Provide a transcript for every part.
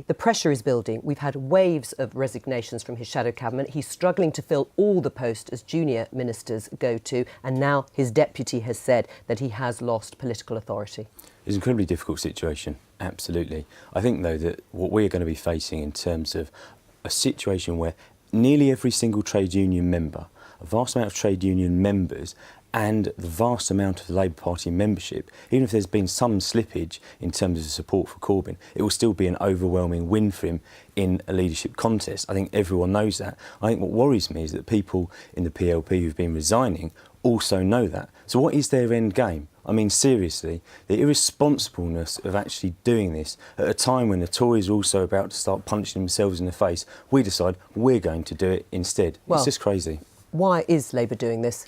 The pressure is building. We've had waves of resignations from his shadow cabinet. He's struggling to fill all the posts as junior ministers go to, and now his deputy has said that he has lost political authority. It's an incredibly difficult situation, absolutely. I think, though, that what we're going to be facing in terms of a situation where nearly every single trade union member, a vast amount of trade union members, and the vast amount of the Labour Party membership, even if there's been some slippage in terms of support for Corbyn, it will still be an overwhelming win for him in a leadership contest. I think everyone knows that. I think what worries me is that people in the PLP who've been resigning also know that. So what is their end game? I mean, seriously, the irresponsibleness of actually doing this at a time when the Tories are also about to start punching themselves in the face, we decide we're going to do it instead. Well, it's just crazy. Why is Labour doing this?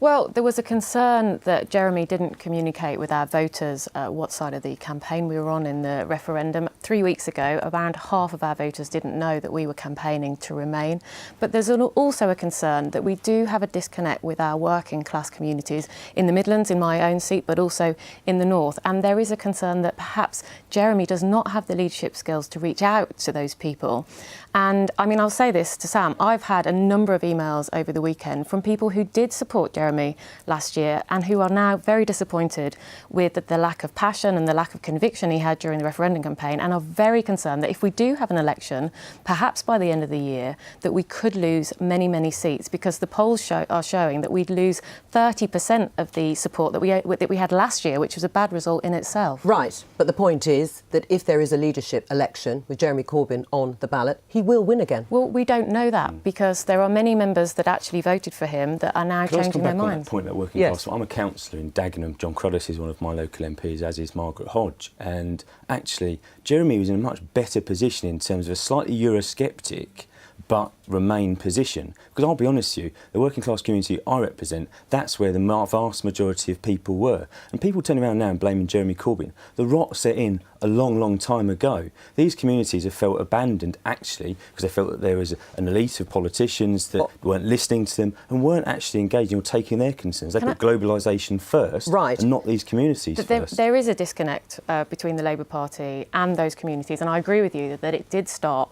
Well, there was a concern that Jeremy didn't communicate with our voters what side of the campaign we were on in the referendum. 3 weeks ago, around half of our voters didn't know that we were campaigning to remain. But there's also a concern that we do have a disconnect with our working class communities in the Midlands, in my own seat, but also in the North. And there is a concern that perhaps Jeremy does not have the leadership skills to reach out to those people. And I mean, I'll say this to Sam, I've had a number of emails over the weekend from people who did support Jeremy last year and who are now very disappointed with the lack of passion and the lack of conviction he had during the referendum campaign, and are very concerned that if we do have an election, perhaps by the end of the year, that we could lose many, many seats, because the polls are showing that we'd lose 30% of the support that we had last year, which was a bad result in itself. Right, but the point is that if there is a leadership election with Jeremy Corbyn on the ballot, he will win again. Well, we don't know that, because there are many members that actually voted for him that are now changing their minds. Point about working class. I'm a councillor in Dagenham. John Cruddas is one of my local MPs, as is Margaret Hodge. And actually, Jeremy was in a much better position in terms of a slightly Eurosceptic but Remain position. Because I'll be honest with you, the working class community I represent, that's where the vast majority of people were. And people turning around now and blaming Jeremy Corbyn. The rot set in a long, long time ago. These communities have felt abandoned, actually, because they felt that there was an elite of politicians that weren't listening to them and weren't actually engaging or taking their concerns. They put globalisation first, and not these communities first. There is a disconnect between the Labour Party and those communities, and I agree with you that it did start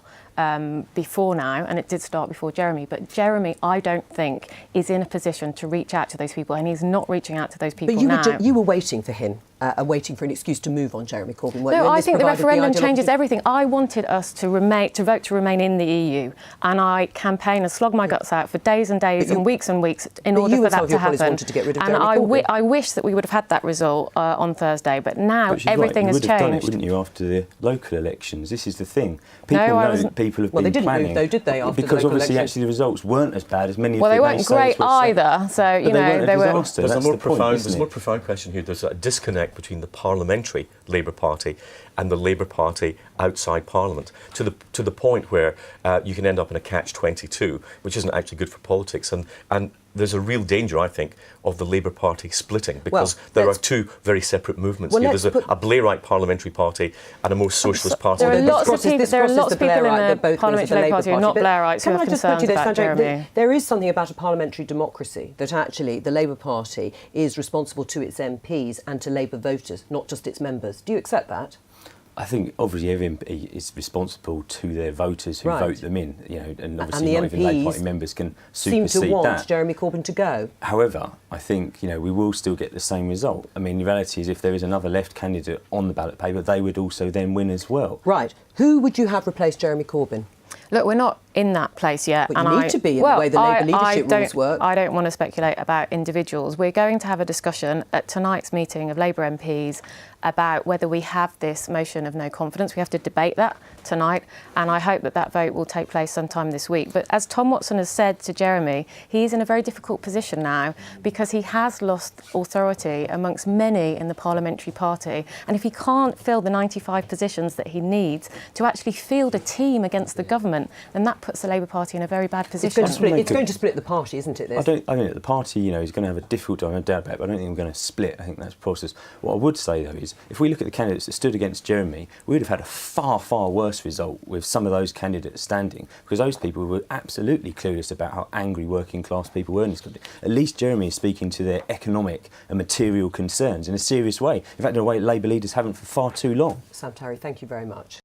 before now, and it did start before Jeremy. But Jeremy, I don't think, is in a position to reach out to those people, and he's not reaching out to those people now. But you were waiting for him, waiting for an excuse to move on Jeremy Corbyn. No, I think the referendum changes everything. I wanted us to vote to remain in the EU, and I campaigned and slogged my guts out for days and days and weeks in order for that to happen. Wanted to get rid of and I wish that we would have had that result on Thursday, but now everything has changed. You would have done it, wouldn't you, after the local elections? This is the thing. People know that people have been planning. Well, they didn't move, though, did they, after because the local obviously, elections? actually, the results weren't as bad as many of Well, the they weren't great either, so, you know, they were a disaster. There's a more profound question here. There's a disconnect between the parliamentary Labour Party and the Labour Party outside Parliament, to the point where you can end up in a catch-22, which isn't actually good for politics. And there's a real danger, I think, of the Labour Party splitting, because there are two very separate movements here. There's a Blairite parliamentary party and a more socialist party. There are lots of people in the parliamentary Labour Party who are not Blairites who have concerns about Jeremy. There is something about a parliamentary democracy that actually the Labour Party is responsible to its MPs and to Labour voters, not just its members. Do you accept that? I think obviously every MP is responsible to their voters who vote them in, you know, and obviously not even Labour Party members can supersede that. Seem to want Jeremy Corbyn to go. However, I think, you know, we will still get the same result. I mean, the reality is if there is another left candidate on the ballot paper, they would also then win as well. Right. Who would you have replaced Jeremy Corbyn? Look, we're not in that place yet. But you need to be in the way the Labour leadership rules work. I don't want to speculate about individuals. We're going to have a discussion at tonight's meeting of Labour MPs about whether we have this motion of no confidence. We have to debate that tonight, and I hope that that vote will take place sometime this week. But as Tom Watson has said to Jeremy, he's in a very difficult position now because he has lost authority amongst many in the parliamentary party. And if he can't fill the 95 positions that he needs to actually field a team against the government, then that puts the Labour Party in a very bad position. It's going to split the party, isn't it, this? I think the party, you know, is going to have a difficult time, no doubt about it, but I don't think we're going to split. I think that's the process. What I would say, though, is if we look at the candidates that stood against Jeremy, we would have had a far, far worse result with some of those candidates standing, because those people were absolutely clueless about how angry working class people were in this country. At least Jeremy is speaking to their economic and material concerns in a serious way. In fact, in a way Labour leaders haven't for far too long. Sam Tarry, thank you very much.